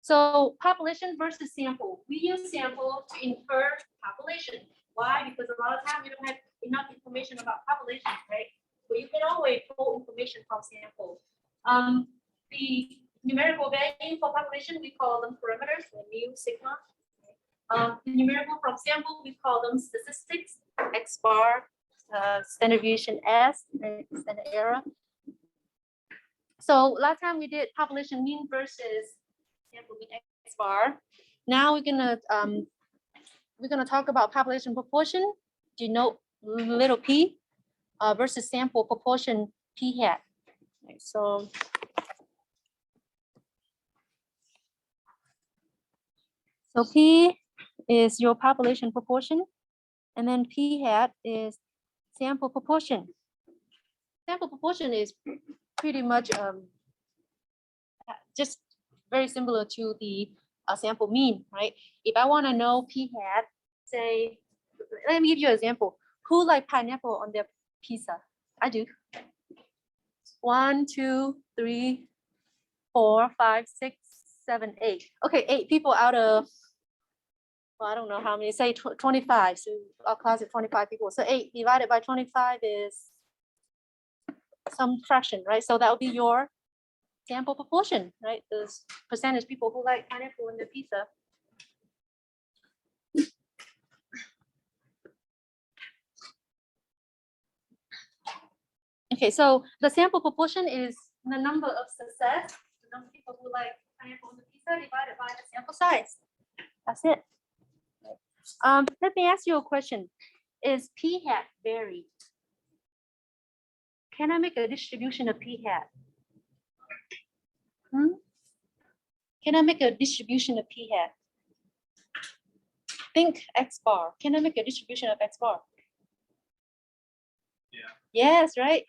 So population versus sample. We use sample to infer population. Why? Because a lot of times we don't have enough information about population, right? But you can always pull information from sample. The numerical value for population, we call them parameters, mu, sigma. The numerical from sample, we call them statistics, X bar, standard deviation S, and standard error. So last time we did population mean versus sample mean X bar. Now we're gonna talk about population proportion, denote little p, versus sample proportion p hat. Right, so p is your population proportion, and then p hat is sample proportion. Sample proportion is pretty much just very similar to the sample mean, right? If I want to know p hat, say, let me give you an example. Who like pineapple on their pizza? I do. 1, 2, 3, 4, 5, 6, 7, 8. Okay, 8 people out of, well, I don't know how many, say 25. So our class is 25 people. So 8 divided by 25 is some fraction, right? So that would be your sample proportion, right? The percentage people who like pineapple in their pizza. Okay, so the sample proportion is the number of success, the number of people who like pineapple on the pizza divided by the sample size. That's it. Let me ask you a question. Is p hat varied? Can I make a distribution of p hat? Can I make a distribution of p hat? Think X bar. Can I make a distribution of X bar? Yeah. Yes, right.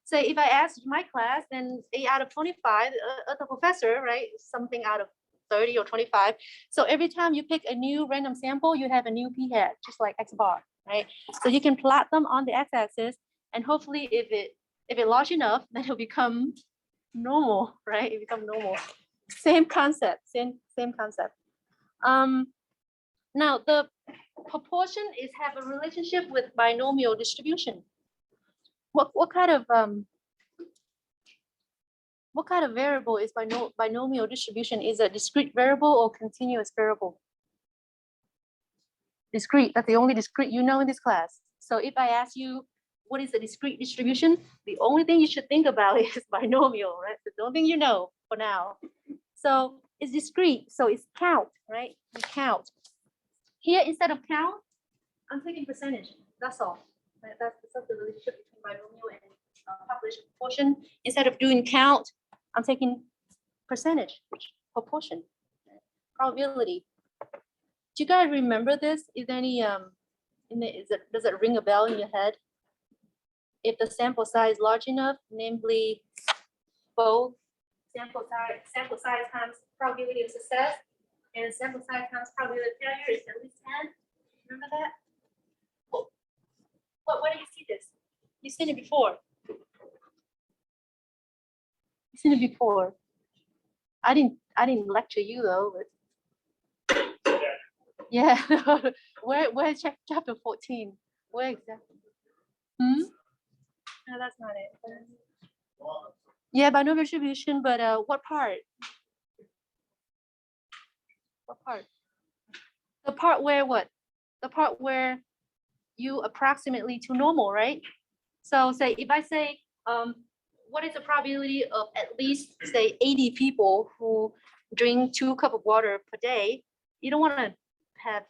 Say if I ask my class, then 8 out of 25, other professor, right? Something out of 30 or 25. So every time you pick a new random sample, you have a new p hat, just like X bar, right? So you can plot them on the x-axis, and hopefully, if it large enough, then it'll become normal, right? It become normal. Same concept, same concept. Now the proportion is have a relationship with binomial distribution. What kind of variable is binomial distribution? Is a discrete variable or continuous variable? Discrete. That's the only discrete you know in this class. So if I ask you what is a discrete distribution, the only thing you should think about is binomial, right? It's the only thing you know for now. So it's discrete, so it's count, right? You count. Here, instead of count, I'm taking percentage. That's all. Right? That's the relationship between binomial and population proportion. Instead of doing count, I'm taking percentage, proportion, probability. Do you guys remember this? Is there any does it ring a bell in your head? If the sample size is large enough, namely both sample size times probability of success and sample size times probability of failure is at least 10. Remember that? Where do you see this? You've seen it before. You've seen it before. I didn't lecture you though, but yeah. Where chapter 14? Where exactly? No, that's not it. Yeah, binomial distribution, but what part? What part? The part where what? The part where you approximately to normal, right? So say if I say what is the probability of at least say 80 people who drink 2 cups of water per day? You don't want to have,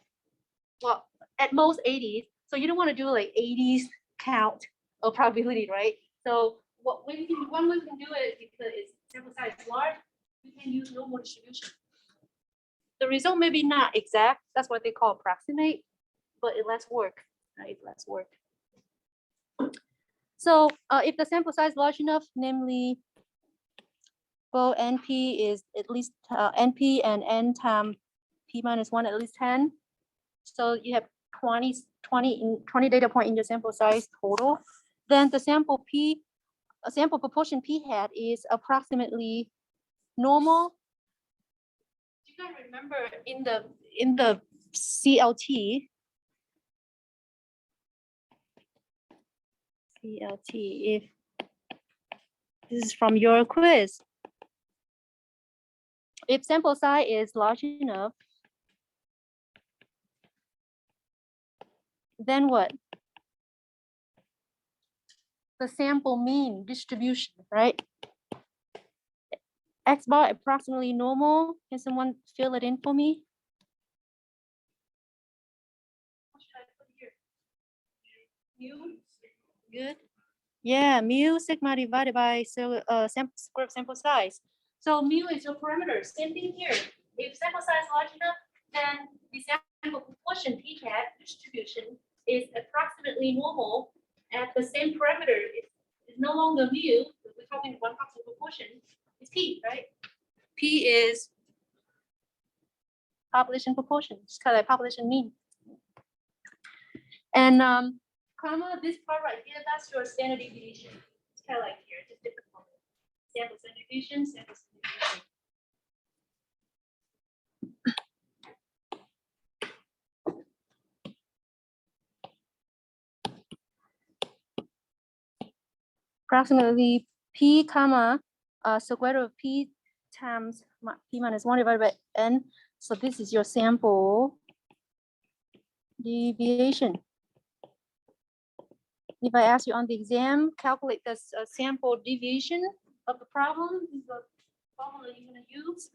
well, at most 80. So you don't want to do like 80s count of probability, right? So one way we can do it because it's sample size large, we can use normal distribution. The result may be not exact. That's what they call approximate, but it lets work, right? Lets work. So if the sample size is large enough, namely both NP is at least NP and N times P minus 1 at least 10. So you have 20 data point in your sample size total. Then the sample proportion P hat is approximately normal guys remember in the CLT, if this is from your quiz, if sample size is large enough, then what? The sample mean distribution, right? X bar approximately normal. Can someone fill it in for me? What should I put here? Mu? Good. Yeah, mu sigma divided by square of sample size. So mu is your parameter. Same thing here. If sample size large enough, then the sample proportion p hat distribution is approximately normal at the same parameter. It's no longer mu. We're talking one constant proportion. It's p, right? P is population proportion. It's kind of like population mean. And comma, this part right here, that's your standard deviation. It's kind of like here, just different formula. Sample standard deviation, sample standard deviation. Approximately p comma square root of p times p minus 1 divided by n. So this is your sample deviation. If I ask you on the exam, calculate the sample deviation of the problem, this is the formula you're going to use.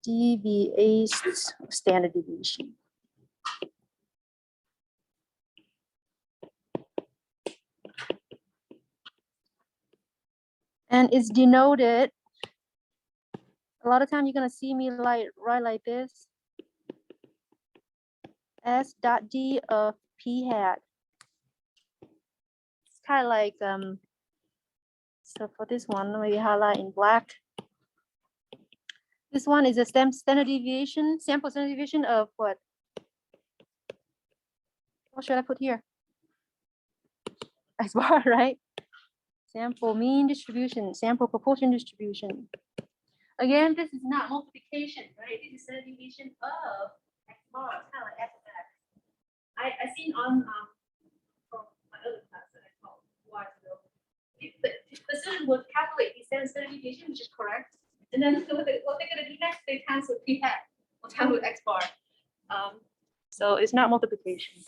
Deviation, standard deviation. And it's denoted, a lot of time you're going to see me write like this. S dot D of P hat. It's kind of like, so for this one, maybe highlight in black. This one is a standard deviation, sample standard deviation of what? What should I put here? X bar, right? Sample mean distribution, sample proportion distribution. Again, this is not multiplication, right? This is standard deviation of X bar. It's kind of like F of X. I seen on from my other class that I taught a while ago. If the student would calculate the standard deviation, which is correct, and then what they're going to do next, they cancel P hat or time with X bar. So it's not multiplication.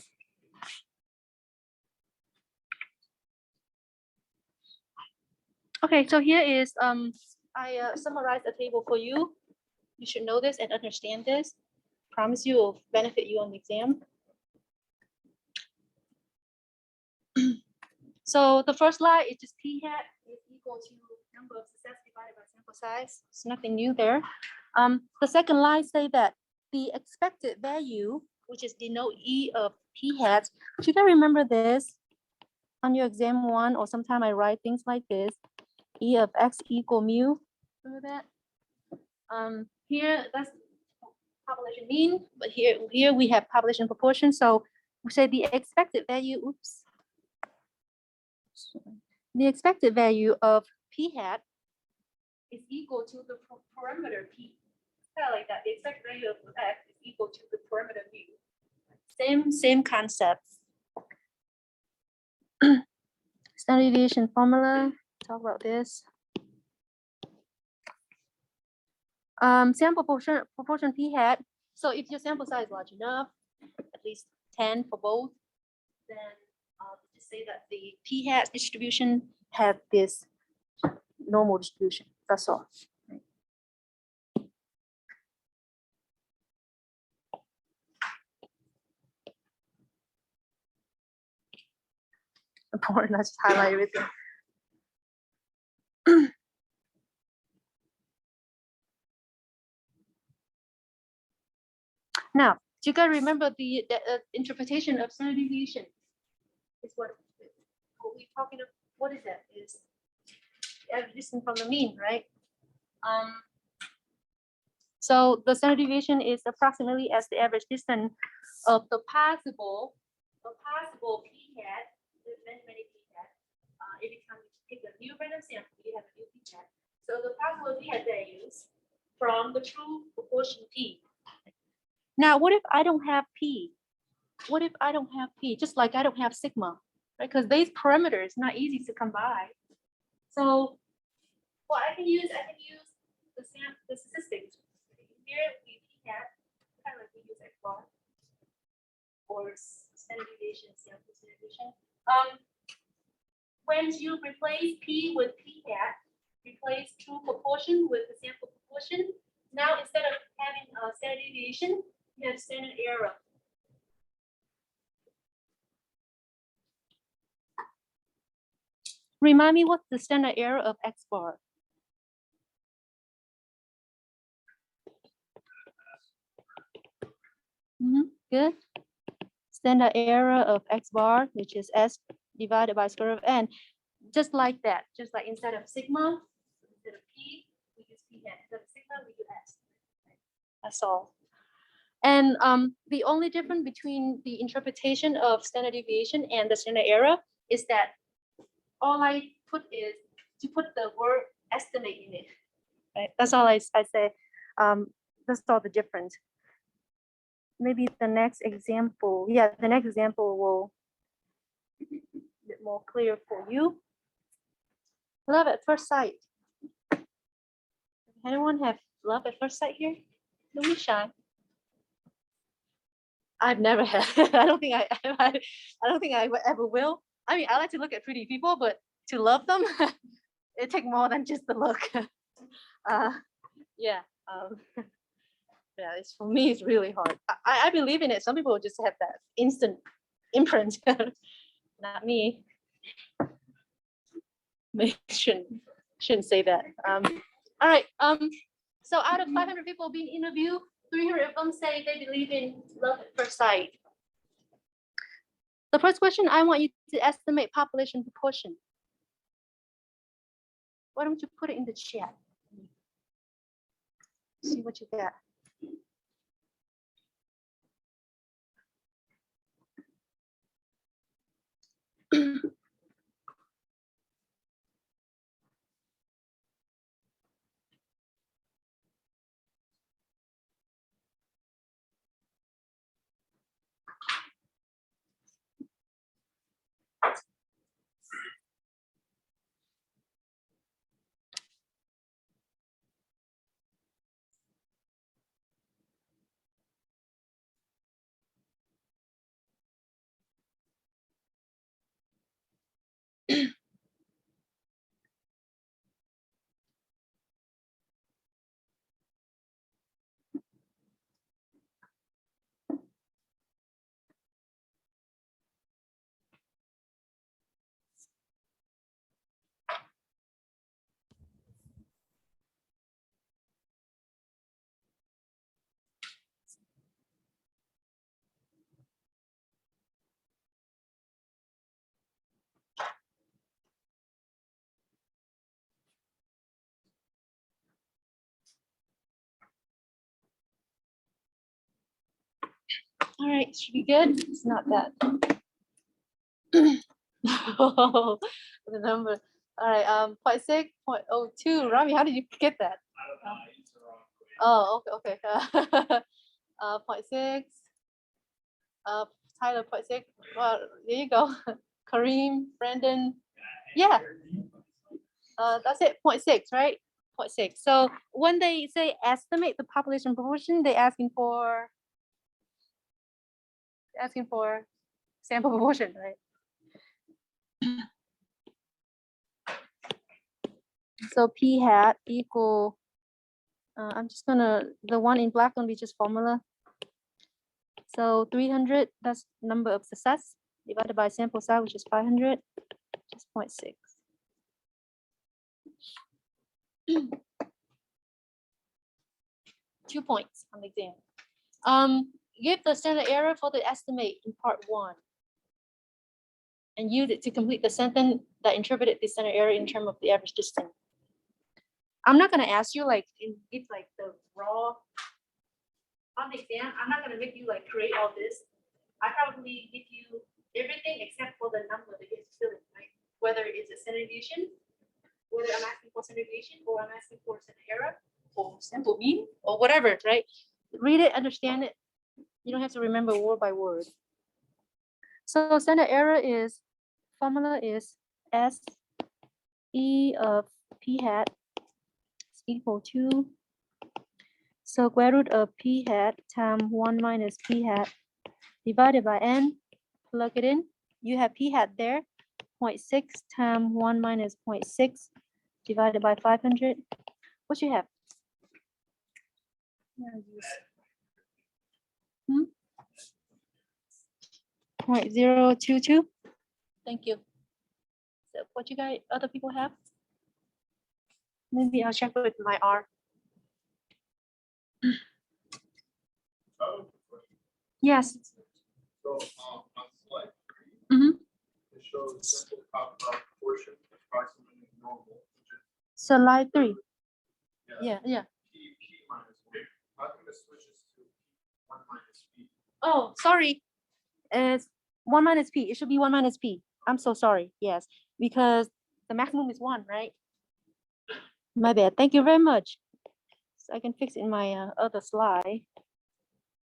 Okay, so here is I summarized a table for you. You should know this and understand this. Promise you will benefit you on the exam. So the first line is just p hat is equal to number of success divided by sample size. It's nothing new there. The second line say that the expected value, which is denote E of p hat. Should I remember this on your exam one, or sometime I write things like this? E of x equal mu. Remember that? Here that's population mean, but here we have population proportion. So we say the expected value. Oops. The expected value of p hat is equal to the parameter p. Kind of like that. The expected value of x is equal to the parameter mu. Same concept. Standard deviation formula. Talk about this. Sample proportion p hat. So if your sample size is large enough, at least 10 for both, then just say that the p hat distribution had this normal distribution. That's all. Important. I just highlight everything. Now, you gotta remember the interpretation of standard deviation is what we're talking about. What is that? Is distance from the mean, right? So the standard deviation is approximately as the average distance of the possible p hat. There's many p hat. Every time you pick a new random sample, you have a new p hat. So the possibility that I use from the true proportion P. Now, what if I don't have P? What if I don't have P? Just like I don't have sigma, right? Because these parameters not easy to come by. So what I can use the statistics. Here we have kind of like we use X bar or standard deviation, sample standard deviation. When you replace P with P hat, replace true proportion with the sample proportion. Now instead of having a standard deviation, you have standard error. Remind me what's the standard error of X bar? Good. Standard error of X bar, which is S divided by square root of N. Just like that, just like instead of sigma, instead of P, we use P hat. Instead of sigma, we use S. That's all. And the only difference between the interpretation of standard deviation and the standard error is that all I put is to put the word estimate in it. Right? That's all I say. That's all the difference. Maybe the next example, yeah, the next example will be a bit more clear for you. Love at first sight. Anyone have love at first sight here? Don't be shy. I've never had. I don't think I ever will. I mean, I like to look at pretty people, but to love them, it takes more than just the look. Yeah. Yeah, it's for me. It's really hard. I believe in it. Some people just have that instant imprint. Not me. Maybe shouldn't say that. All right. So out of 500 people being interviewed, 300 of them say they believe in love at first sight. The first question, I want you to estimate population proportion. Why don't you put it in the chat? See what you got. Oh, all right, should be good. It's not that. Oh, the number. All right, 0.6, 0.02. Rami, how did you get that? Oh, okay. 0.6. Tyler, 0.6. Well, there you go. Kareem, Brandon. Yeah. That's it. 0.6, right? 0.6. So when they say estimate the population proportion, they're asking for sample proportion, right? So P hat equal, I'm just gonna, the one in black gonna be just formula. So 300, that's number of success, divided by sample size, which is 500, just 0.6. 2 points on the exam. Give the standard error for the estimate in part 1. And use it to complete the sentence that interpreted the standard error in terms of the average distance. I'm not gonna ask you like it's like the raw on the exam. I'm not gonna make you like create all this. I probably give you everything except for the number that gets filling, right? Whether it's a standard deviation, whether I'm asking for standard deviation, or I'm asking for standard error, or sample mean, or whatever, right? Read it, understand it. You don't have to remember word by word. So standard error is, formula is S E of P hat is equal to, so square root of P hat times 1 minus P hat divided by N, plug it in. You have P hat there, 0.6 times 1 minus 0.6 divided by 500. What you have? 0.022. Thank you. So what you guys, other people have? Maybe I'll check with my R. Yes. So on slide 3, Mm-hmm. it shows simple top proportion approximately normal, which is So slide 3. Yeah. P minus 1. How come it switches to 1 minus P? Oh, sorry. It's 1 minus P. It should be 1 minus P. I'm so sorry. Yes, because the maximum is 1, right? My bad. Thank you very much. So I can fix it in my other slide.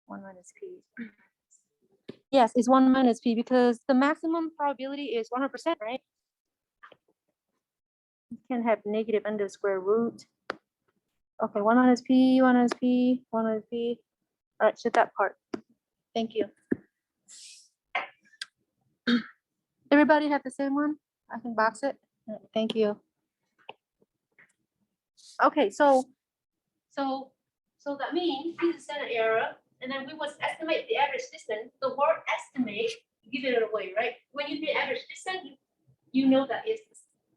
1 minus P. Yes, it's 1 minus P because the maximum probability is 100%, right? You can have negative under square root. Okay, 1 minus P, 1 minus P, 1 minus P. All right, so that part. Thank you. Everybody have the same one? I can box it. All right, thank you. Okay, so that means this is standard error, and then we was estimate the average distance. The word estimate, give it away, right? When you do average distance, you know that it's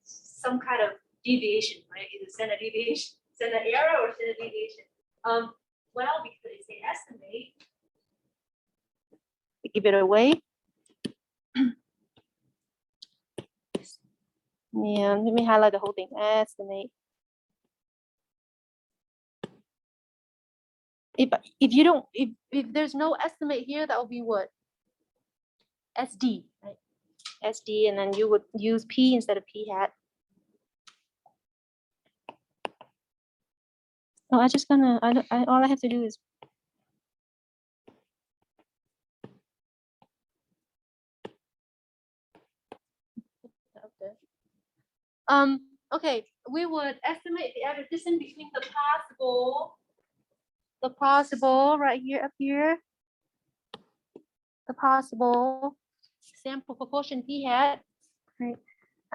some kind of deviation, right? It's a standard deviation, standard error or standard deviation. Well, because it's an estimate, give it away. Yeah, let me highlight the whole thing. Estimate. If you don't, if there's no estimate here, that will be what? SD, right? SD, and then you would use P instead of P hat. Oh, I just gonna, all I have to do is okay, we would estimate the average distance between the possible right here up here, the possible sample proportion P hat, right?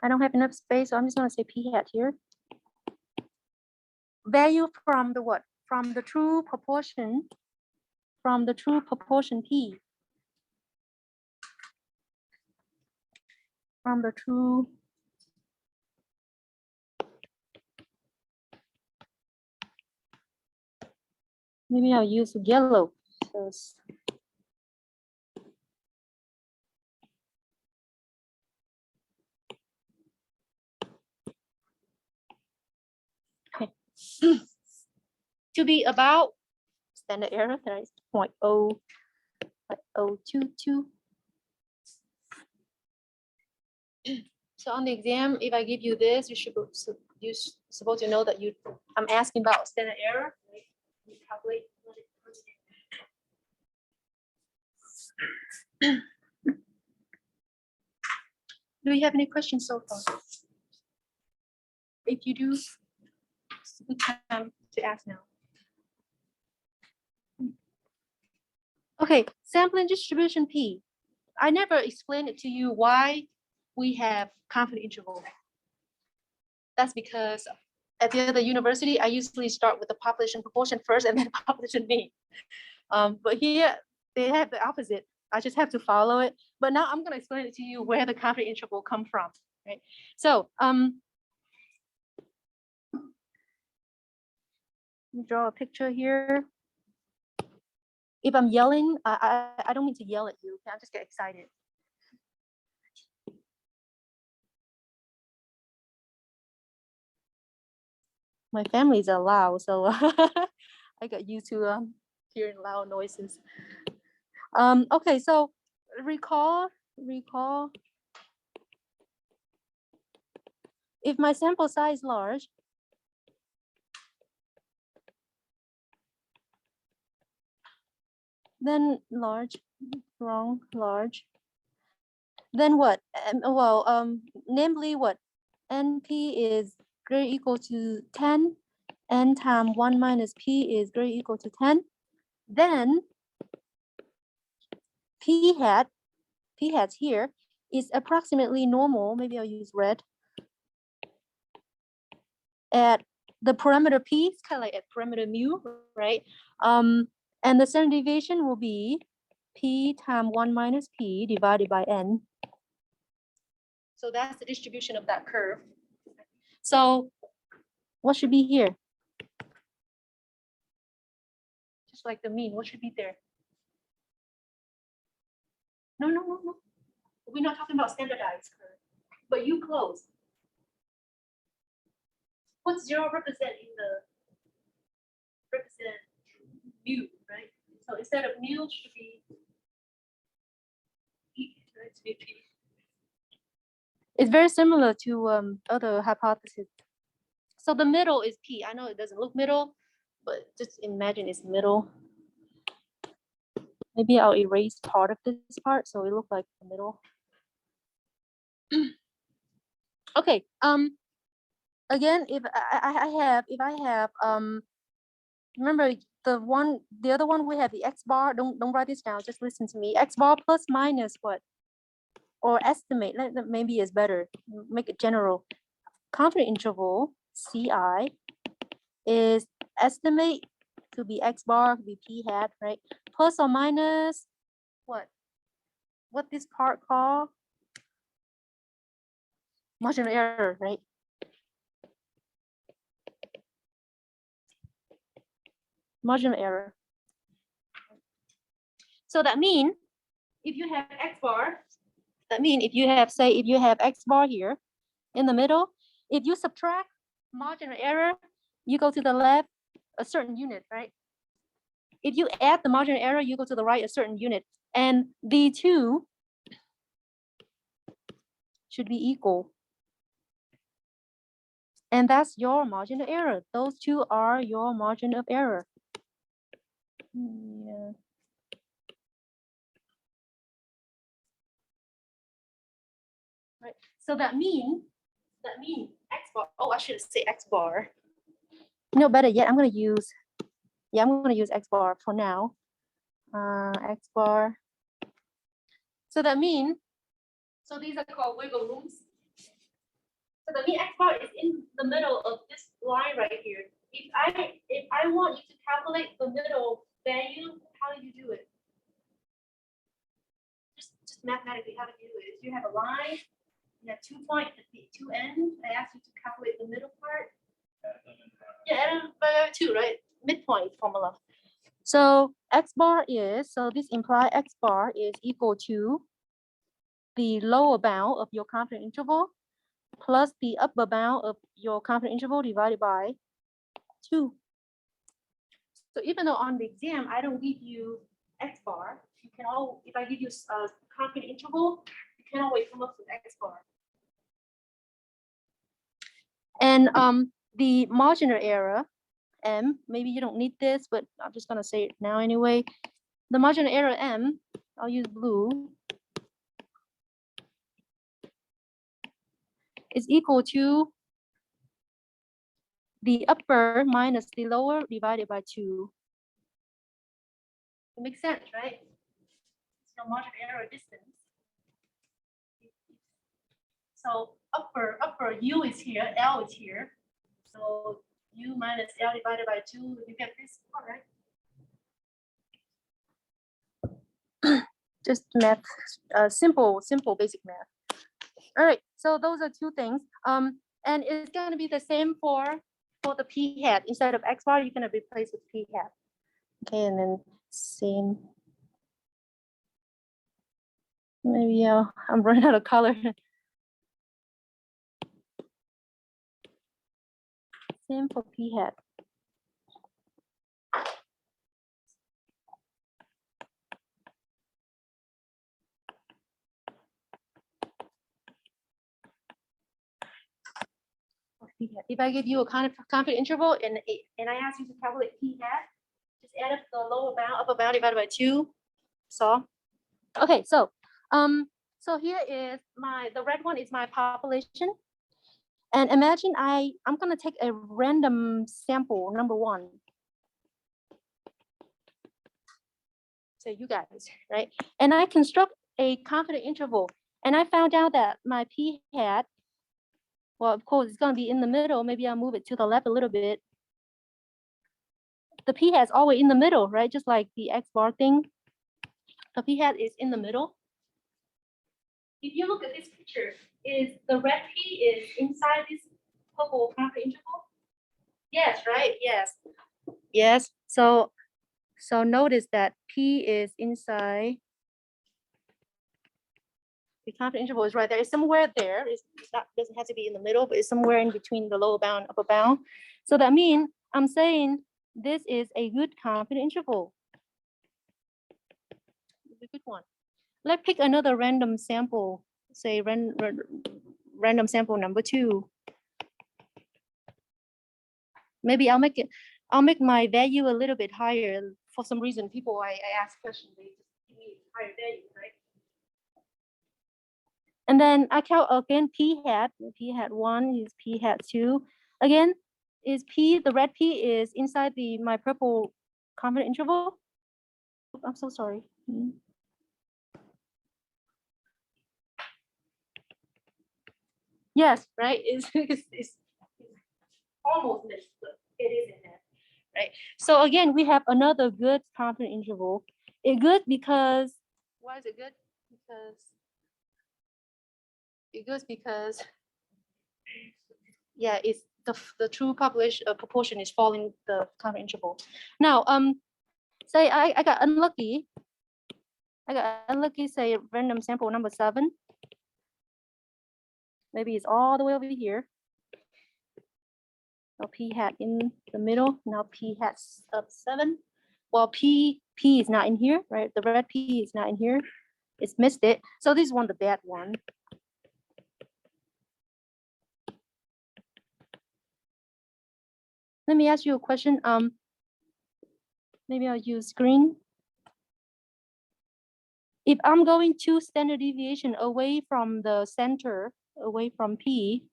I don't have enough space, so I'm just gonna say P hat here. Value from the what? From the true proportion, P. From the true maybe I'll use yellow. So okay. To be about standard error, that is 0.022. So on the exam, if I give you this, you should supposed to know that I'm asking about standard error. Right? You calculate. Do you have any questions so far? If you do, it's a good time to ask now. Okay, sampling distribution P. I never explained it to you why we have confidence interval. That's because at the other university, I usually start with the population proportion first and then population mean. But here they have the opposite. I just have to follow it. But now I'm gonna explain it to you where the confidence interval come from, right? So let me draw a picture here. If I'm yelling, I don't mean to yell at you. Okay? I just get excited. My families are loud, so I got used to hearing loud noises. Okay, so recall. If my sample size is large, then large, wrong, large. Then what? Namely what? NP is greater or equal to 10. N times 1 minus P is greater or equal to 10. Then P hat here is approximately normal. Maybe I'll use red. At the parameter P, it's kind of like at parameter mu, right? And the standard deviation will be P times 1 minus P divided by N. So that's the distribution of that curve. So what should be here? Just like the mean, what should be there? No. We're not talking about standardized curve, but you close. What's 0 represent in the represent mu, right? So instead of mu should be P, right? It should be P. It's very similar to other hypotheses. So the middle is P. I know it doesn't look middle, but just imagine it's middle. Maybe I'll erase part of this part so it looks like the middle. Okay. Again, if I have remember the other one we have the X bar. Don't write this down. Just listen to me. X bar plus minus what? Or estimate. Maybe is better. Make it general. Confidence interval CI is estimate. Could be X bar. Could be P hat. Right. Plus or minus what? What this part called? Margin of error. Right. Margin of error. So that means if you have X bar, that means if you have, say, if you have X bar here in the middle, if you subtract margin of error, you go to the left a certain unit, right? If you add the margin of error, you go to the right a certain unit. And the two should be equal. And that's your margin of error. Those two are your margin of error. Yeah. Right. So that means X bar. Oh, I should say X bar. No, better yet, I'm gonna use X bar for now. X bar. So that means, so these are called wiggle rooms. So that means X bar is in the middle of this line right here. If I want you to calculate the middle value, how do you do it? Just mathematically, how do you do it? If you have a line, you have 2 points at the 2 ends. I ask you to calculate the middle part. Yeah, add by 2, right? Midpoint formula. So X bar is, so this implies X bar is equal to the lower bound of your confidence interval plus the upper bound of your confidence interval divided by 2. So even though on the exam, I don't give you X bar, you can all, if I give you a confidence interval, you can always come up with X bar. And the margin of error, M, maybe you don't need this, but I'm just gonna say it now anyway. The margin of error M, I'll use blue, is equal to the upper minus the lower divided by 2. It makes sense, right? So margin of error distance. So upper U is here, L is here. So U minus L divided by 2, you get this part, right? Just math, simple basic math. All right, so those are 2 things. And it's gonna be the same for the P hat. Instead of X bar, you're gonna replace with P hat. Okay, and then same. Maybe I'm running out of color. Same for P hat. If I give you a confidence interval and I ask you to calculate P hat, just add up the lower bound, upper bound divided by 2. So, okay, so here is the red one is my population. And imagine I'm gonna take a random sample, number 1. So you guys, right? And I construct a confidence interval. And I found out that my p hat, well, of course, it's gonna be in the middle. Maybe I'll move it to the left a little bit. The p hat is always in the middle, right? Just like the x bar thing. The p hat is in the middle. If you look at this picture, is the red p is inside this purple confidence interval? Yes, right? Yes. Yes. So notice that p is inside. The confidence interval is right there. It's somewhere there. It's not, doesn't have to be in the middle, but it's somewhere in between the lower bound, upper bound. So that means I'm saying this is a good confidence interval. It's a good one. Let's pick another random sample. Say random sample number 2. Maybe I'll make my value a little bit higher. For some reason, people I ask questions, they just give me higher value, right? And then I count again p hat 1 is p hat 2. Again, is p, the red p is inside my purple confidence interval. I'm so sorry. Yes, right? It's almost missed, but it is in there, right? So again, we have another good confidence interval. It's good because, why is it good? Because yeah, it's the true population proportion is following the confidence interval. Now, say I got unlucky. Say random sample number 7. Maybe it's all the way over here. Now p hat in the middle. Now p hat's up 7. Well, p is not in here, right? The red p is not in here. It's missed it. So this is one of the bad one. Let me ask you a question. Maybe I'll use green. If I'm going 2 standard deviation away from the center, away from P,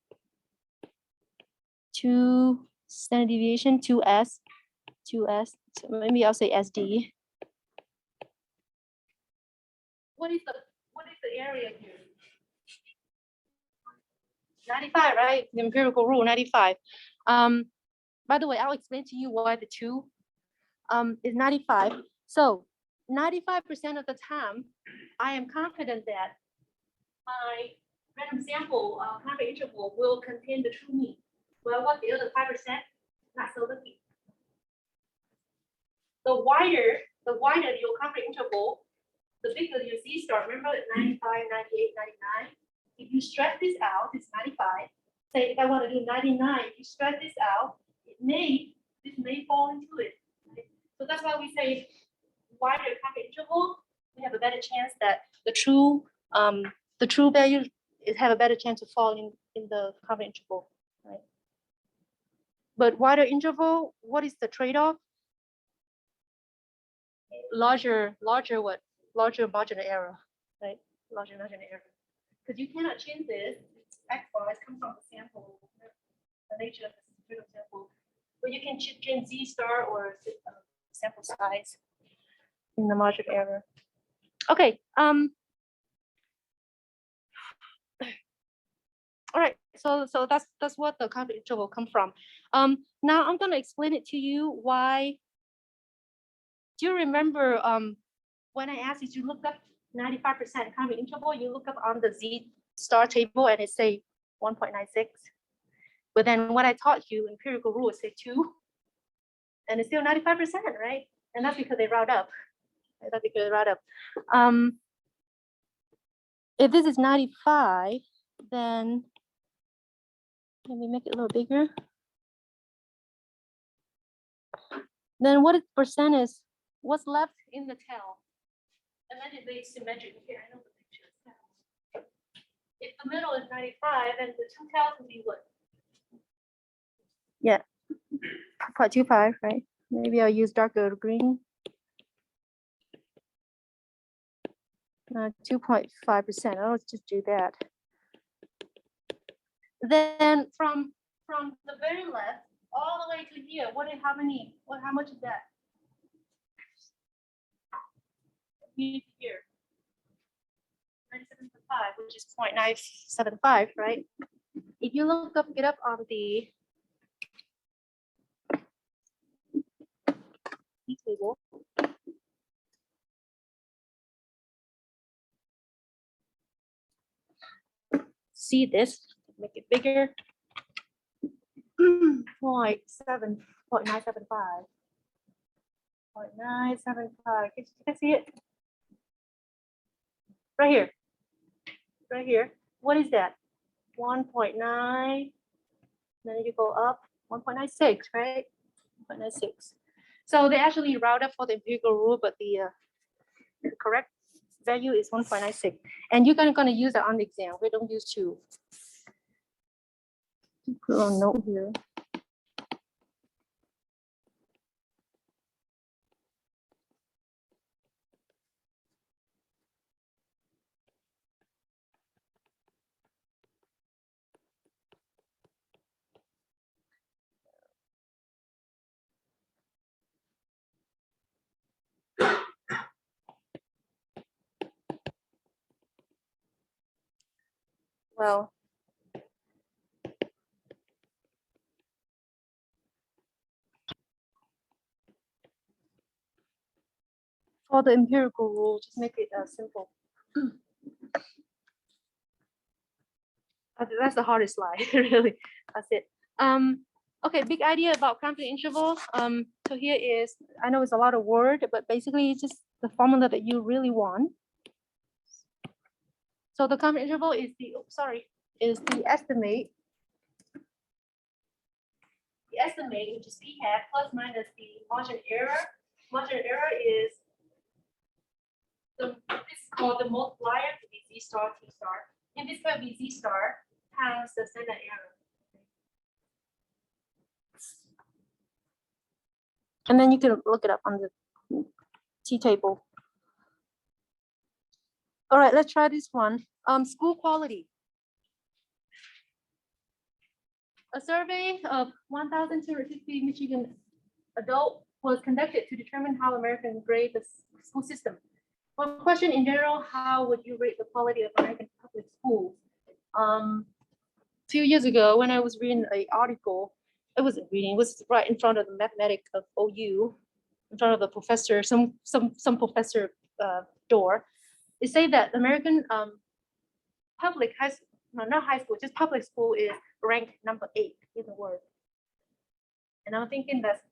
2 standard deviation, 2S, so maybe I'll say SD. What is the area here? 95, right? The empirical rule, 95. By the way, I'll explain to you why the 2 is 95. So 95% of the time, I am confident that my random sample confidence interval will contain the true mean. Well, what the other 5%? Not so lucky. The wider your confidence interval, the bigger your Z star. Remember, 95, 98, 99. If you stretch this out, it's 95. Say if I want to do 99, if you stretch this out, this may fall into it. Right? So that's why we say wider confidence interval, we have a better chance that the true value have a better chance of falling in the confidence interval, right? But wider interval, what is the trade-off? Larger what? Larger marginal error, right? Larger marginal error. Because you cannot change this. X bars come from the sample, the nature of the sample. But you can change Z star or sample size in the margin of error. Okay. All right. So that's what the confidence interval come from. Now I'm gonna explain it to you why. Do you remember when I asked you to look up 95% confidence interval, you look up on the Z star table and it say 1.96. But then what I taught you, empirical rule, say 2. And it's still 95%, right? And that's because they round up. That's because they round up. If this is 95, then let me make it a little bigger. Then what is percent is what's left in the tail? Imagine the symmetric here. I know the picture is if the middle is 95, then the 2 tails will be what? Yeah, 0.25, right? Maybe I'll use darker green. 2.5%. I'll just do that. Then from the very left all the way to here, how much is that? Here. 97.5, which is 0.975, right? If you get up on the table, see this, make it bigger. 0.975. 0.975. Can you see it? Right here. What is that? 1.9. Then you go up 1.96, right? 1.96. So they actually route up for the empirical rule, but the correct value is 1.96. And you're gonna use that on the exam. We don't use 2. Put a note here. Well, for the empirical rule, just make it simple. That's the hardest slide, really. That's it. Okay, big idea about confidence interval. So here is, I know it's a lot of word, but basically it's just the formula that you really want. So the confidence interval is the estimate. The estimate, which is p hat plus minus the margin error. Margin error is this is called the multiplier to be z star t star. And this will be z star times the standard error. And then you can look it up on the T table. All right, let's try this one. School quality. A survey of 1,250 Michigan adults was conducted to determine how Americans grade the school system. One question in general, how would you rate the quality of American public schools? A few years ago, when I was reading an article, it was right in front of the mathematics of OU, in front of the professor, some professor door. They say that American public high school, no, not high school, just public school is ranked number 8 in the world. And I'm thinking that's,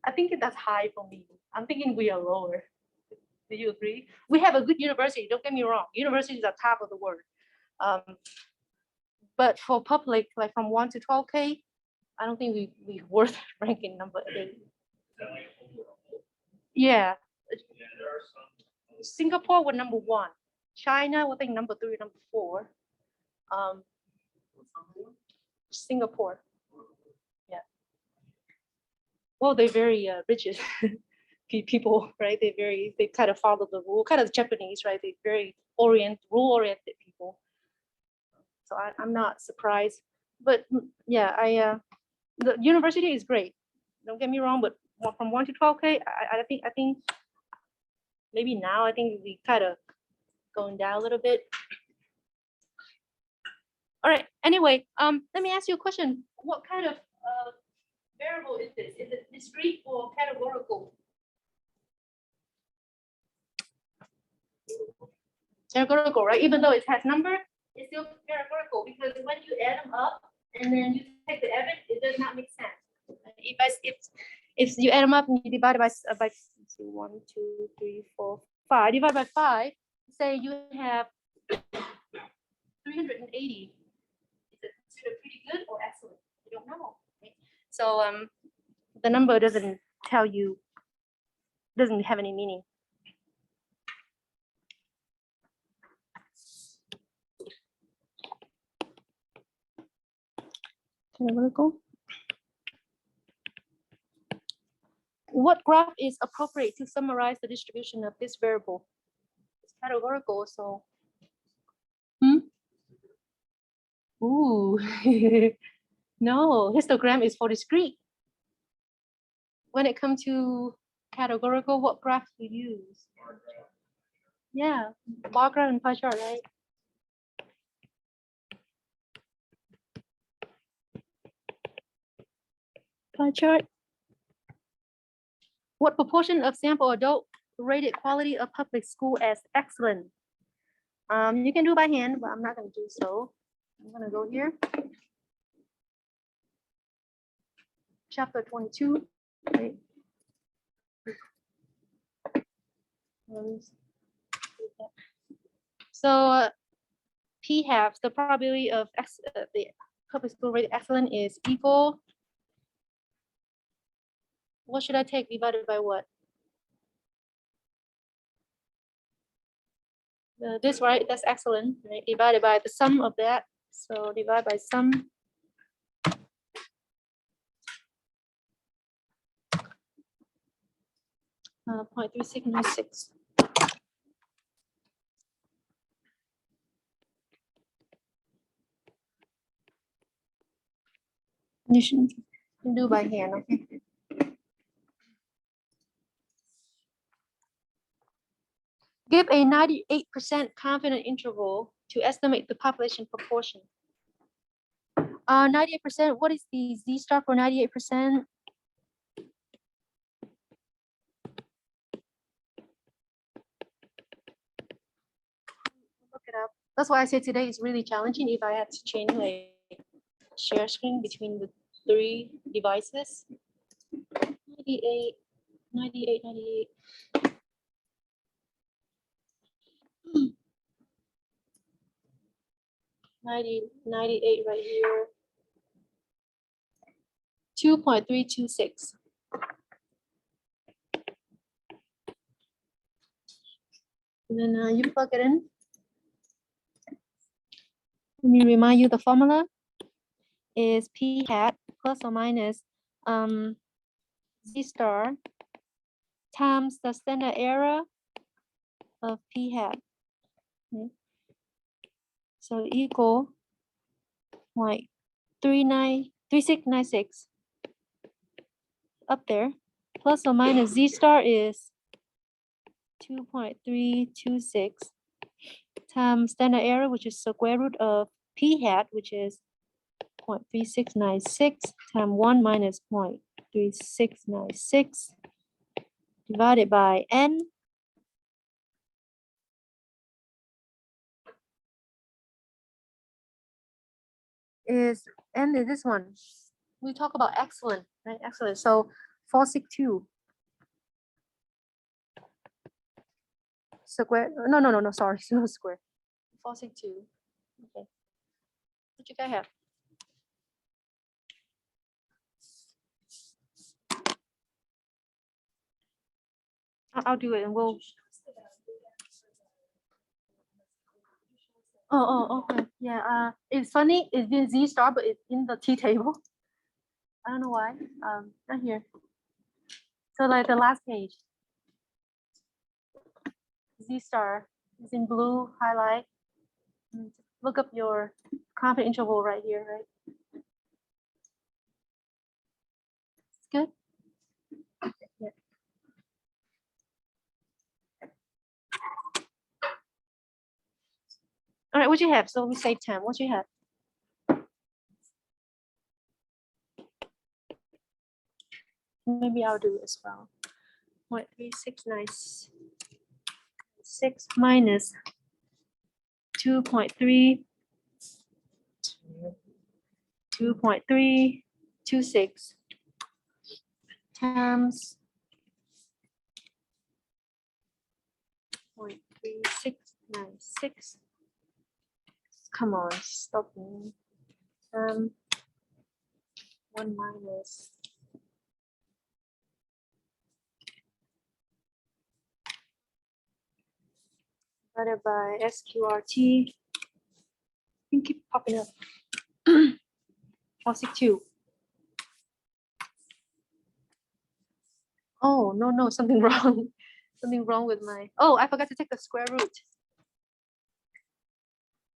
I think that's high for me. I'm thinking we are lower. Do you agree? We have a good university, don't get me wrong. Universities are top of the world. But for public, like from 1 to 12K, I don't think we worth ranking number 8. Yeah. Singapore was number 1. China, I think number 3, number 4. Singapore. Yeah. Well, they're very rigid people, right? They kind of follow the rule, kind of Japanese, right? They're very rule-oriented people. So I'm not surprised. But yeah, the university is great. Don't get me wrong, but from 1 to 12K, I think maybe now I think we kind of going down a little bit. All right. Anyway, let me ask you a question. What kind of variable is this? Is it discrete or categorical? Categorical, right? Even though it has number, it's still categorical because when you add them up and then you take the average, it does not make sense. If you add them up and you divide by 1, 2, 3, 4, 5, divide by 5, say you have 380. Is it considered pretty good or excellent? You don't know. Okay? So the number doesn't tell you, doesn't have any meaning. Categorical. What graph is appropriate to summarize the distribution of this variable? It's categorical, so. Ooh, no, histogram is for discrete. When it comes to categorical, what graph do you use? Yeah, bar graph and pie chart, right? Pie chart. What proportion of sample adult rated quality of public school as excellent? You can do by hand, but I'm not going to do so. I'm going to go here. Chapter 22. Right. So P halves the probability of the public school rated excellent is equal. What should I take divided by what? This, right? That's excellent, right? Divided by the sum of that. So divide by sum. Uh, 0.3696. You should do by hand, okay? Give a 98% confident interval to estimate the population proportion. 98%, what is the Z star for 98%? Look it up. That's why I said today is really challenging if I had to change like share screen between the 3 devices. 98, 98, 98. 98 right here. 2.326. And then you plug it in. Let me remind you the formula is P hat plus or minus Z star times the standard error of P hat. Okay. So equal like 3696 up there, plus or minus Z star is 2.326 times standard error, which is square root of P hat, which is 0.3696 times 1 minus 0.3696 divided by N. Is N is this one. We talk about excellent, right? Excellent. So 462 square. No, sorry, no square. 462. Okay. What you guys have? I'll do it and we'll. Okay. Yeah. It's funny. It's in Z star, but it's in the T table. I don't know why. Not here. So like the last page. Z star is in blue highlight. Look up your confidence interval right here, right? It's good. Yeah. All right, what you have? So we save time. What you have? Maybe I'll do as well. 0.3696 minus 2.326 times 0.3696. Come on, stop me. 1 minus divided by SQRT. You keep popping up. 462. Oh, no, something wrong. Something wrong with my, oh, I forgot to take the square root.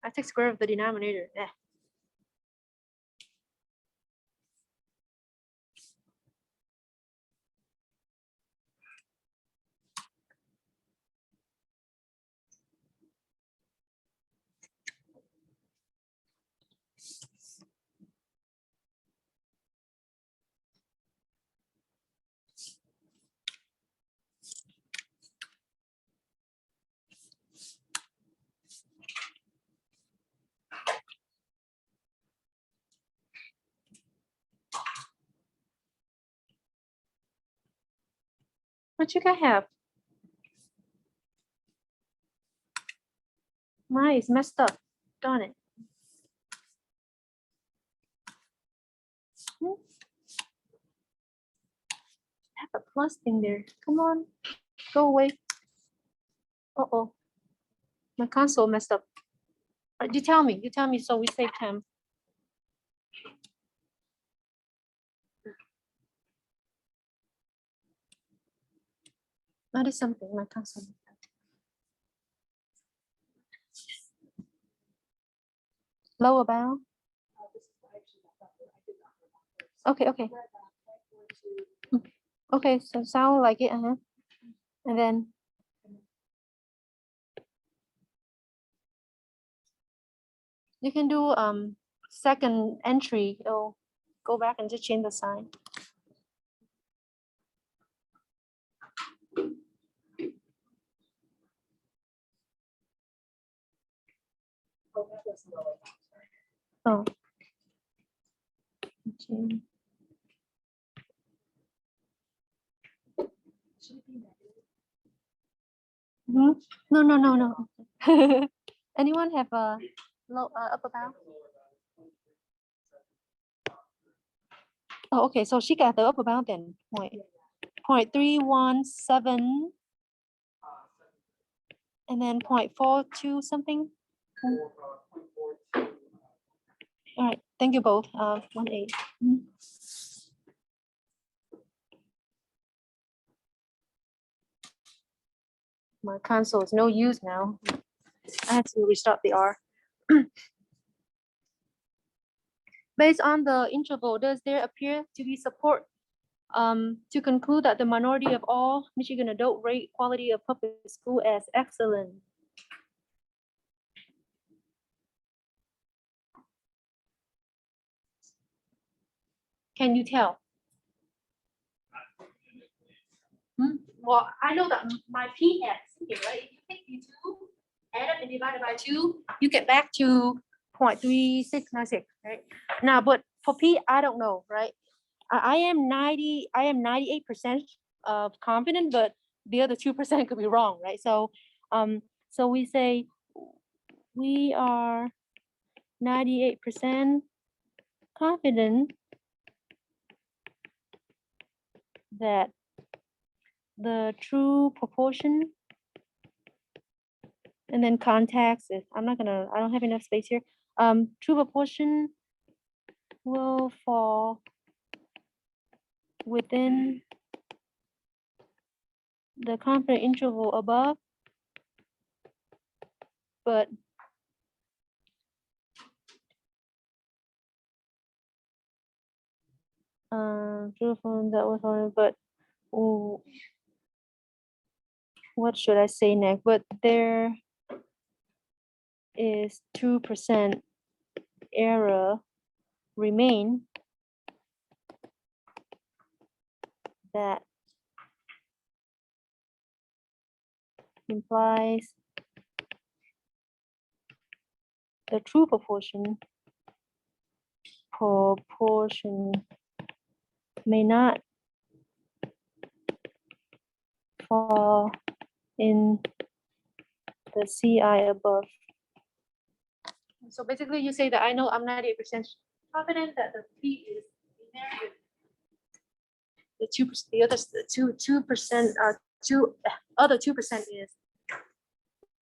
I take square of the denominator. What you guys have? Mine is messed up. Darn it. Have a plus thing there. Come on, go away. Uh-oh. My console messed up. You tell me so we save time. That is something my console. Lower bound. Okay. Okay, so sound like it, and then you can do second entry. Oh, go back and just change the sign. Oh. Okay. Mhm. No. Anyone have a low upper bound? Oh, okay. So she got the upper bound then. Point 317, and then 0.42 something. All right. Thank you both. 1.8. My console is no use now. I had to restart the R. Based on the interval, does there appear to be support to conclude that the minority of all Michigan adult rate quality of public school as excellent? Can you tell? Well, I know that my P hat is here, right? If you take these two, add up and divide it by 2, you get back to 0.3696, right? Now, but for P, I don't know, right? I am 98% confident, but the other 2% could be wrong, right? So we say we are 98% confident that the true proportion, and then context is, I don't have enough space here. True proportion will fall within the confidence interval above, but true form that was on, but what should I say next? But there is 2% error remain that implies the true proportion may not fall in the CI above. So basically you say that I know I'm 98% confident that the P is in there. The 2%, the other 2%, other 2% is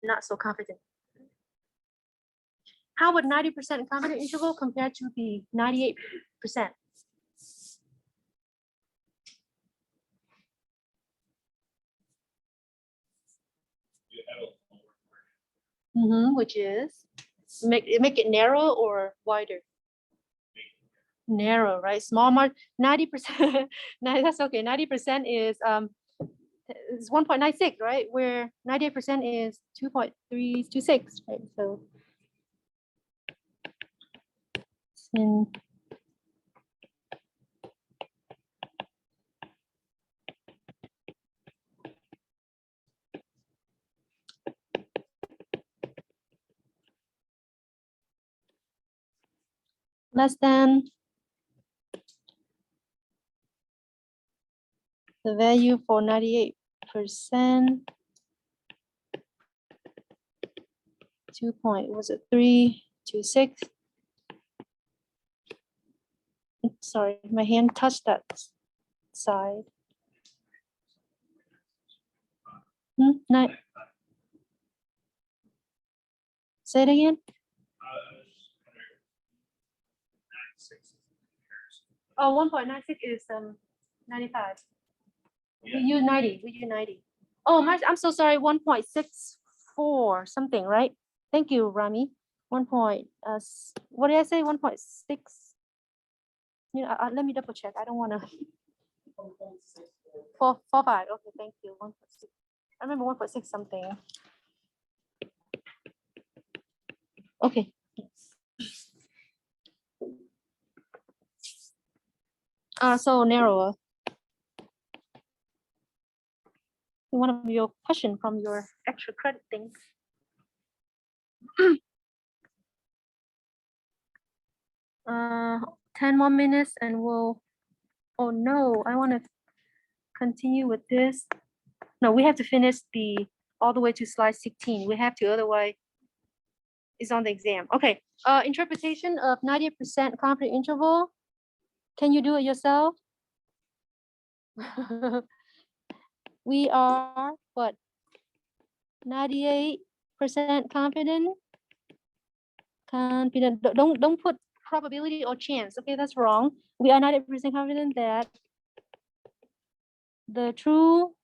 not so confident. How would 90% confident interval compare to the 98%? Which is make it narrow or wider. Narrow, right? Small margin, 90%. That's okay. 90% is 1.96, right? Where 98% is 2.326, right? So in less than the value for 98%, 326. Sorry, my hand touched that side. Nine. Say it again. Oh, 1.96 is 95. We use 90. We use 90. Oh, I'm so sorry. 1.64 something, right? Thank you, Rami. What did I say? 1.6. Let me double check. I don't want to. 4.45. Okay, thank you. 1.6. I remember 1.6 something. Okay. So narrower. One of your question from your extra credit thing. 10 more minutes and we'll, oh no, I want to continue with this. No, we have to finish all the way to slide 16. We have to, otherwise it's on the exam. Okay, interpretation of 90% confidence interval. Can you do it yourself? We are what? 98% confident. Don't put probability or chance. Okay, that's wrong. We are 90% confident that the true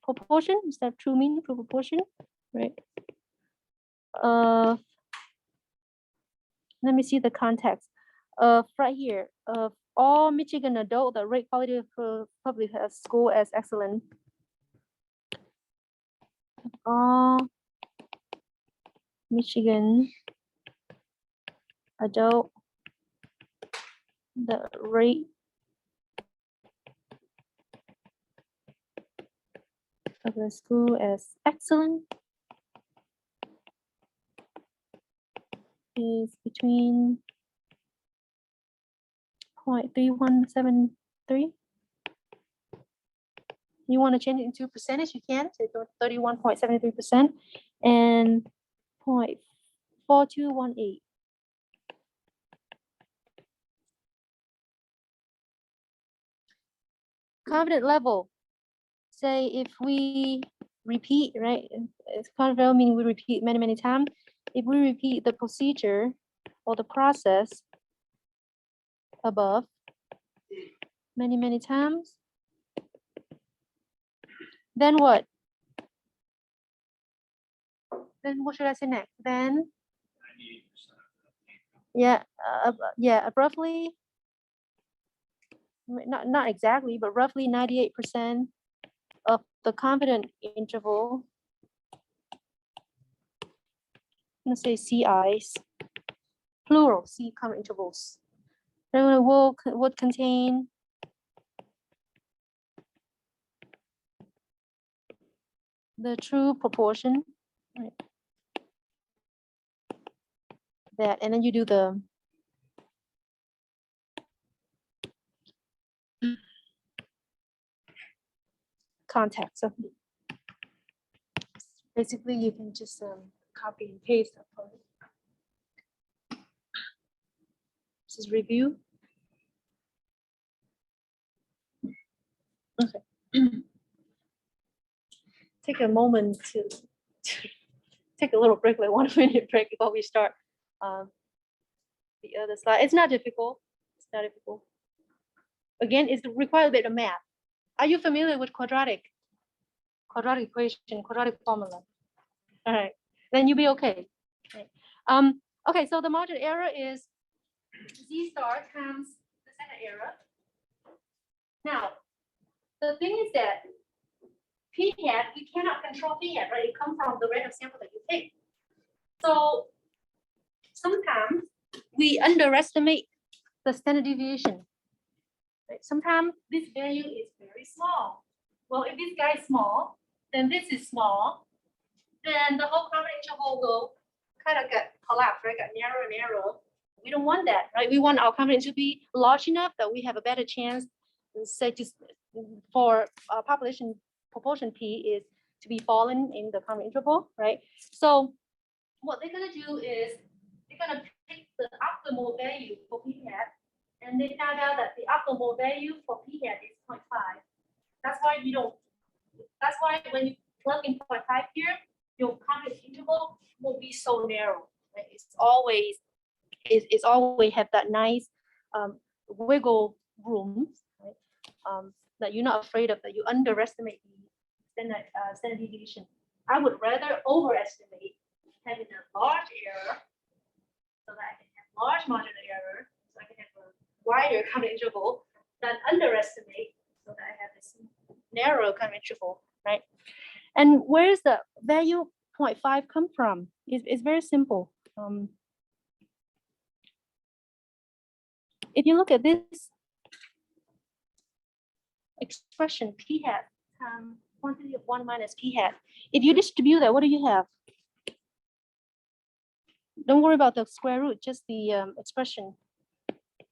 proportion, is that true meaning for proportion, right? Let me see the context. Right here, all Michigan adult, the rate quality of public school as excellent. All Michigan adult, the rate of the school as excellent is between 0.3173. You want to change it into percentage, you can, so 31.73% and 0.4218. Confident level, say if we repeat, right? It's confident level meaning we repeat many times. If we repeat the procedure or the process above many times, then what? Then what should I say next? Then, yeah, roughly, not exactly, but roughly 98% of the confident interval. Let's say CIs, plural, C confident intervals. Then would contain the true proportion, right? That, and then you do the context. So basically, you can just copy and paste that part. This is review. Okay. Take a moment to take a little break, like 1 minute break before we start the other slide. It's not difficult. It's not difficult. Again, it's required a bit of math. Are you familiar with quadratic equation, quadratic formula? All right. then you'll be okay. Right. Okay, so the margin error is Z star times the second error. Now, the thing is that P hat, we cannot control P hat, right? It comes from the random sample that you take. So sometimes we underestimate the standard deviation. Right? Sometimes this value is very small. Well, if this guy is small, then this is small, then the whole common interval will kind of get collapsed, right? Get narrower and narrower. We don't want that, right? We want our confidence to be large enough that we have a better chance, say, just for population proportion P is to be fallen in the common interval, right? So what they're gonna do is they're gonna pick the optimal value for P hat, and they found out that the optimal value for P hat is 0.5. That's why you don't. That's why when you plug in 0.5 here, your confidence interval will be so narrow. Right? It's always have that nice wiggle room, right? That you're not afraid of, that you underestimate the standard deviation. I would rather overestimate having a large error so that I can have large margin of error, so I can have a wider confidence interval, than underestimate so that I have this narrow confidence interval, right? And where is the value 0.5 come from? It's very simple. If you look at this expression P hat, quantity of 1 minus P hat, if you distribute that, what do you have? Don't worry about the square root, just the expression.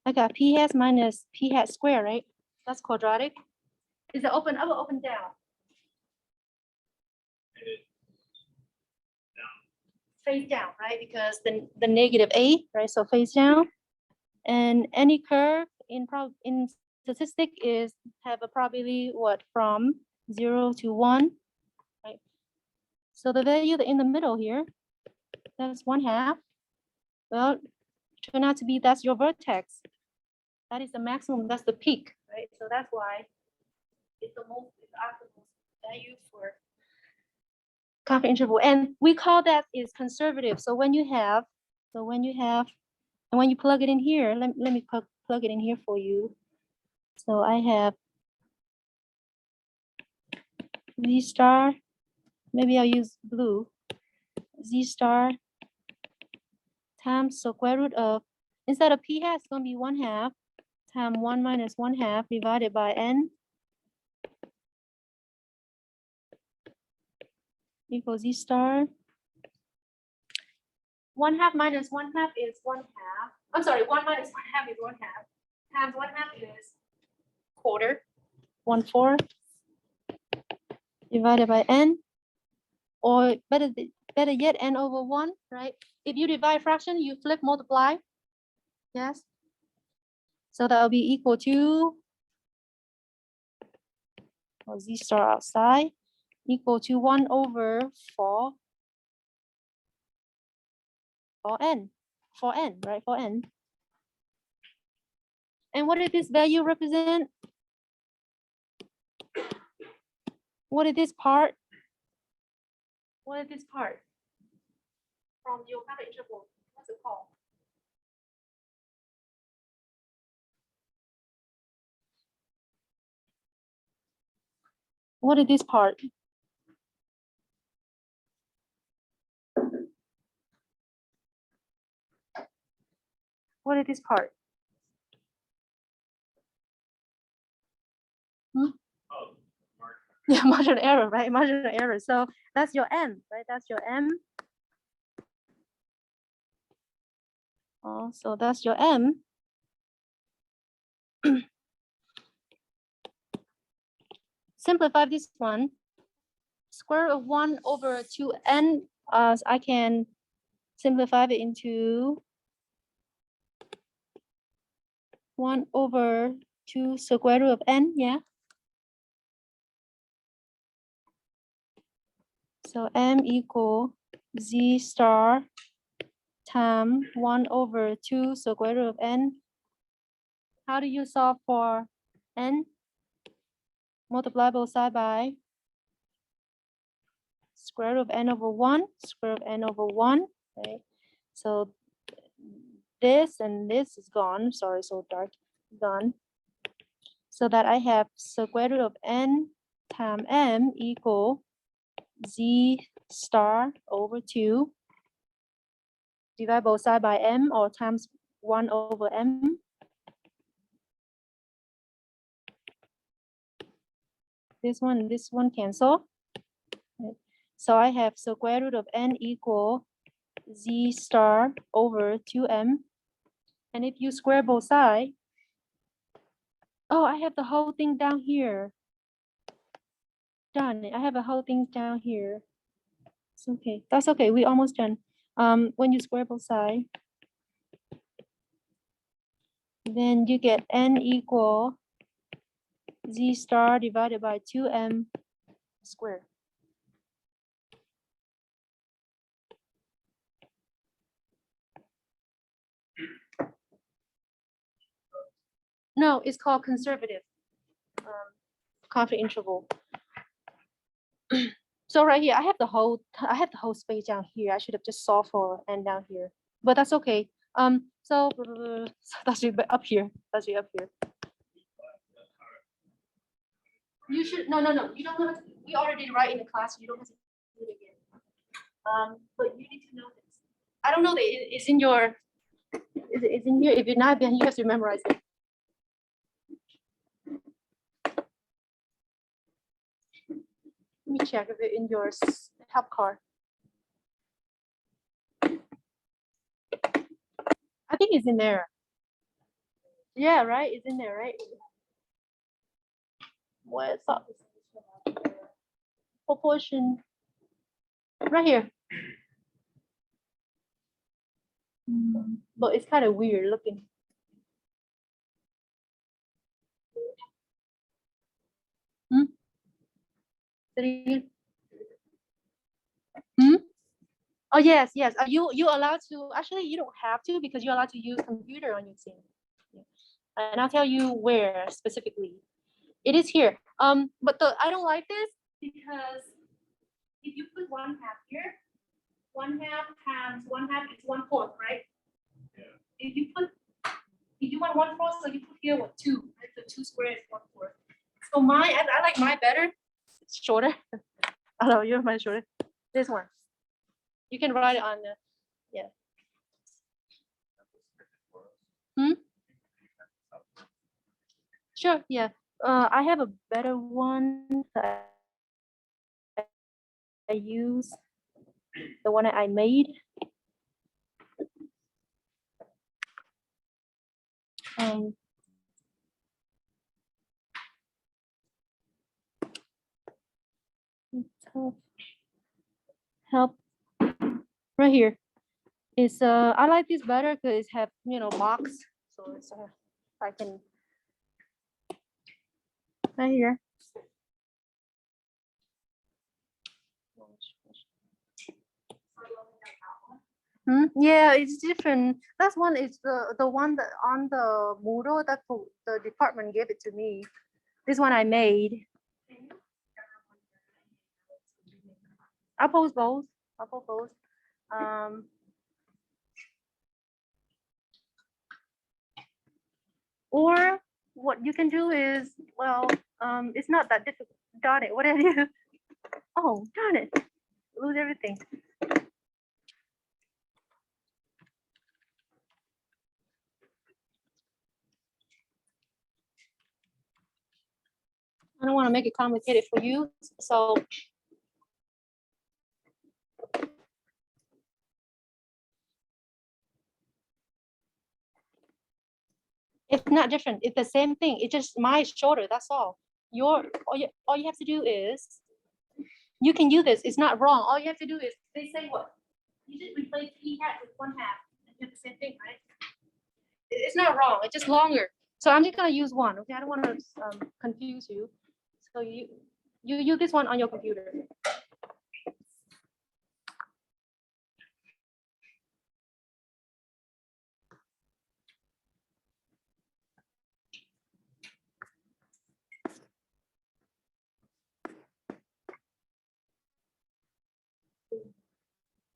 I got P hat minus P hat square, right? That's quadratic. Is it open up or open down? Face down, right? Because the negative A, right? So face down. And any curve in statistic is have a probability what from 0 to 1, right? So the value in the middle here, that's 1/2. Well, turn out to be that's your vertex. That is the maximum. That's the peak, right? So that's why it's the optimal value for confidence interval, and we call that is conservative. So when you have, and when you plug it in here, let me plug it in here for you. So I have Z star, maybe I'll use blue, Z star times square root of, instead of P hat, it's gonna be 1/2 times 1 minus 1/2 divided by N equals Z star. 1/2 minus 1/2 is 1/2. I'm sorry, 1 minus 1/2 is 1/2. Times 1/2 is quarter, 1/4 divided by N, or better yet, N over 1, right? If you divide fraction, you flip multiply. Yes. So that will be equal to, or Z star outside, equal to 1 over 4 for N, right? For N. And what did this value represent? What is this part? What is this part? From your confidence interval, what's it called? What is this part? What is this part? Yeah, margin error, right? Margin error. So that's your M, right? That's your M. Oh, so that's your M. Simplify this one. Square root of 1 over 2N. I can simplify it into 1 over 2 square root of N. Yeah. So M equal Z star times 1 over 2 square root of N. How do you solve for N? Multiply both sides by square root of n over 1, square root of n over 1, right? So this and this is gone. Sorry, so dark, gone. So that I have square root of n times m equal z star over 2. Divide both sides by m or times 1 over m. This one cancel. Right. So I have square root of n equal z star over 2m. And if you square both sides, oh, I have the whole thing down here. Done. I have a whole thing down here. It's okay. That's okay. We almost done. When you square both sides, then you get n equal z star divided by 2m squared. No, it's called conservative conflict interval. So right here, I have the whole space down here. I should have just solved for n down here, but that's okay. So that's up here. That's up here. You should no. You don't have to. We already did right in the class. You don't have to do it again. But you need to know this. I don't know that it's in your. It's in here. If you're not, then you have to memorize it. Let me check if it's in your help card. I think it's in there. Yeah, right. It's in there, right? What's up? Proportion. Right here. But it's kind of weird looking. Oh yes. Are you allowed to? Actually, you don't have to because you're allowed to use computer on your team. And I'll tell you where specifically. It is here. But I don't like this because if you put 1/2 here, 1/2 times 1/2 is 1/4, right? Yeah. If you want 1/4, so you put here what 2, right? So 2 squared is 1/4. So I like mine better. It's shorter. I know you're mine shorter. This one. You can write it on the Sure, yeah. I have a better one that I use, the one that I made. Help right here. It's I like this better because it have box, so it's I can right here. Yeah, it's different. That's one is the one that on the Moodle that the department gave it to me. This one I made. I'll post both. Or what you can do is, well, it's not that difficult. Darn it, what did I do? Oh, darn it, lose everything. I don't want to make it complicated for you, so it's not different. It's the same thing. It's just my shorter. That's all. All you have to do is you can use this. It's not wrong. All you have to do is they say what you just replace p hat with 1/2 and do the same thing, right? It's not wrong. It's just longer. So I'm just gonna use one. Okay, I don't want to confuse you. So you use this one on your computer.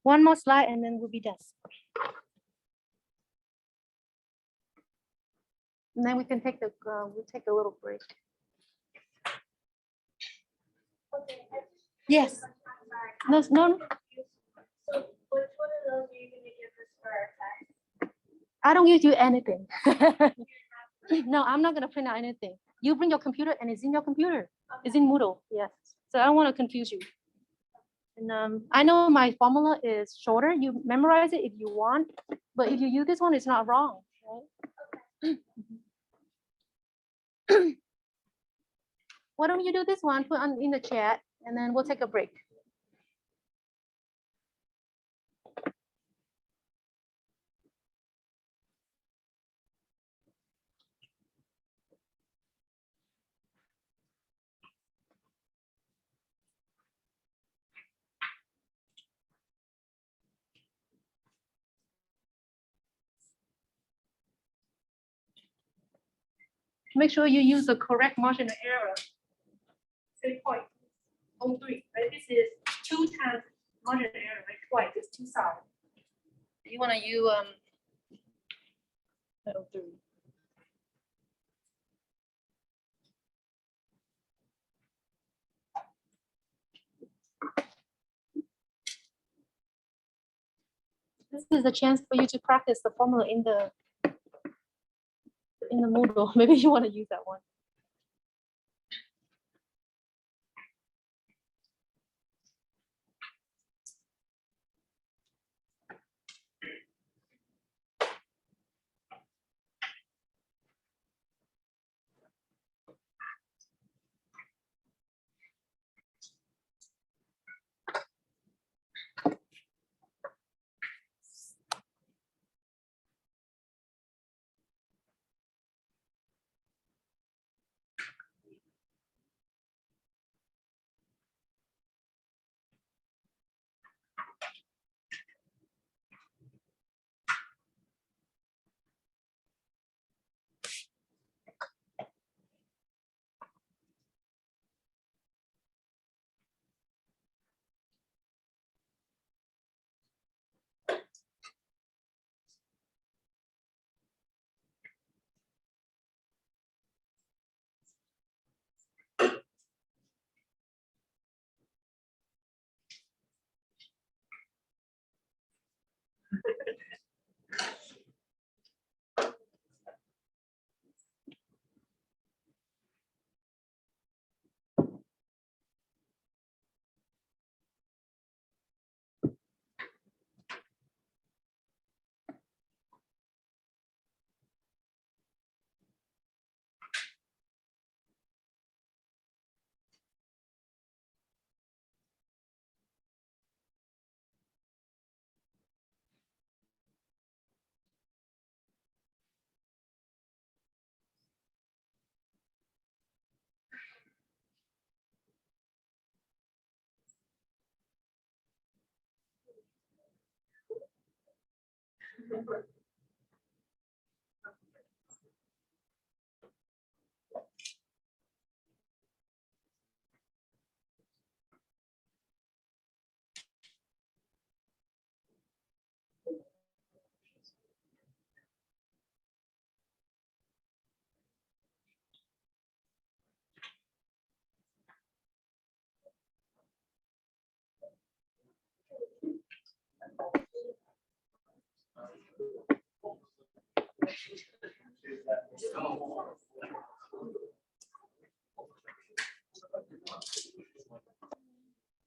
One more slide and then we'll be done. And then we can take the, we'll take a little break. Yes. No, no, So which one of those are you gonna give us for our test? I don't give you anything. No, I'm not gonna print out anything. You bring your computer and it's in your computer. It's in Moodle, yes. So I don't want to confuse you. And I know my formula is shorter. You memorize it if you want, but if you use this one, it's not wrong, right? Why don't you do this one, put on in the chat, and then we'll take a break. Make sure you use the correct margin of error. 3.03, right? This is 2 times margin of error, right? Twice, it's 2 sides. You want to use 3. This is a chance for you to practice the formula in the Moodle. Maybe you want to use that one.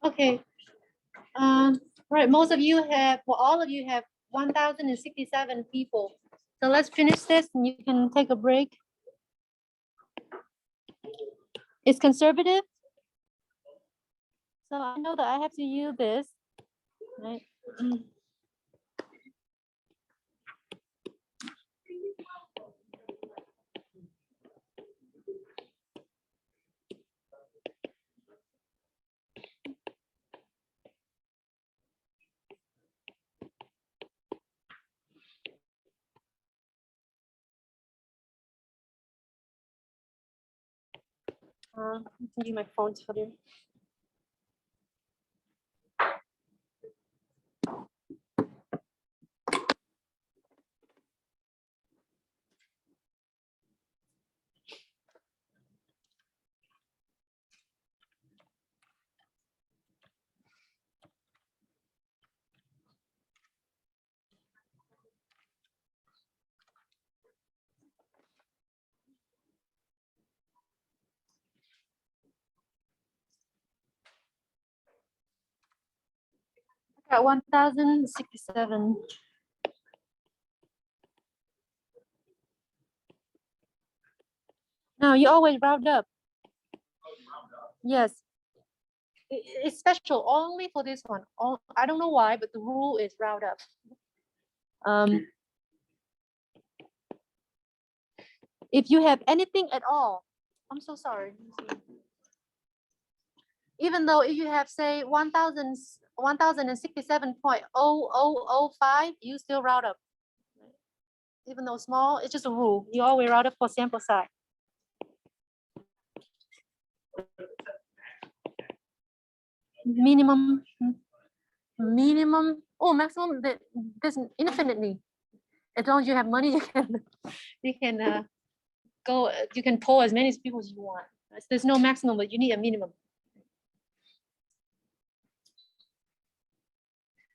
Okay. Right, most of you have, well, all of you have 1,067 people. So let's finish this and you can take a break. It's conservative. So I know that I have to use this, right? I can use my phone to you. At 1,067. No, you always round up. Yes. It's special only for this one. I don't know why, but the rule is round up. If you have anything at all, I'm so sorry. Even though if you have say 1,067.0005, you still round up. Even though small, it's just a rule. You always round up for sample size. Minimum, maximum. There's infinitely. As long as you have money, you can go. You can pull as many people as you want. There's no maximum, but you need a minimum.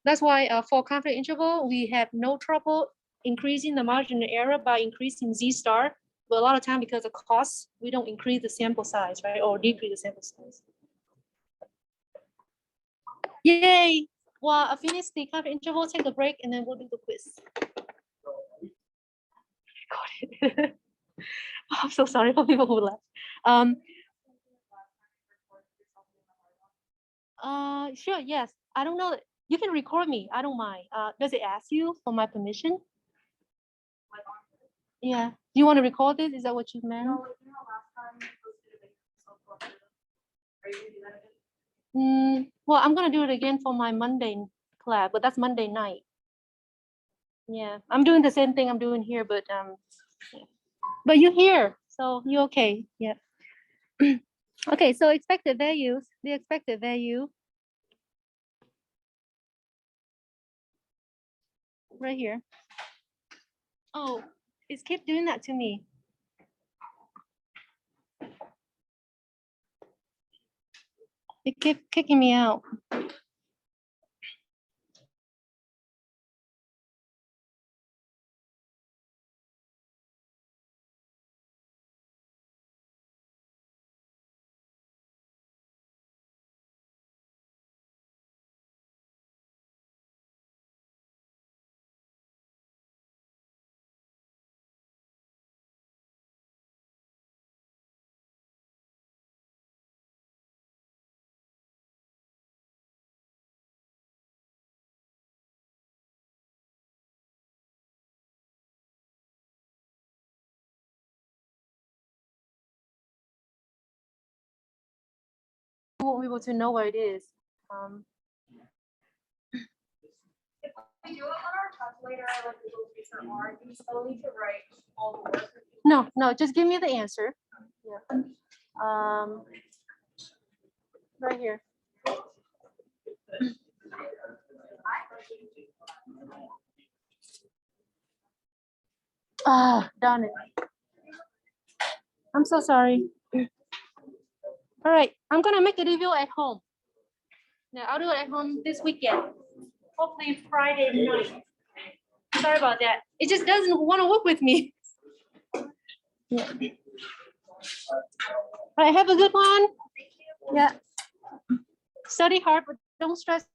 That's why for conflict interval, we have no trouble increasing the margin of error by increasing Z star. But a lot of time because of costs, we don't increase the sample size, right? Or decrease the sample size. Yay! Well, I finish the conflict interval, take a break, and then we'll do the quiz. Got it. I'm so sorry for people who left. Sure, yes. I don't know. You can record me. I don't mind. Does it ask you for my permission? Yeah. Do you want to record this? Is that what you meant? No, like, you know, last time you posted a video of yourself. Are you gonna do that again? Well, I'm gonna do it again for my Monday class, but that's Monday night. Yeah, I'm doing the same thing I'm doing here, but yeah. But you're here, so you're okay. Yeah. Okay, so expected values, the expected value right here. Oh, it's keep doing that to me. It kept kicking me out. You won't be able to know what it is. If we do it on our calculator, like the little piece of R, you still need to write all the work. No, just give me the answer. Yeah. Right here. Ah, darn it. I'm so sorry. All right, I'm gonna make the review at home. Now I'll do it at home this weekend. Hopefully Friday night. Sorry about that. It just doesn't want to work with me. Yeah. All right, have a good one. Yeah. Study hard, but don't stress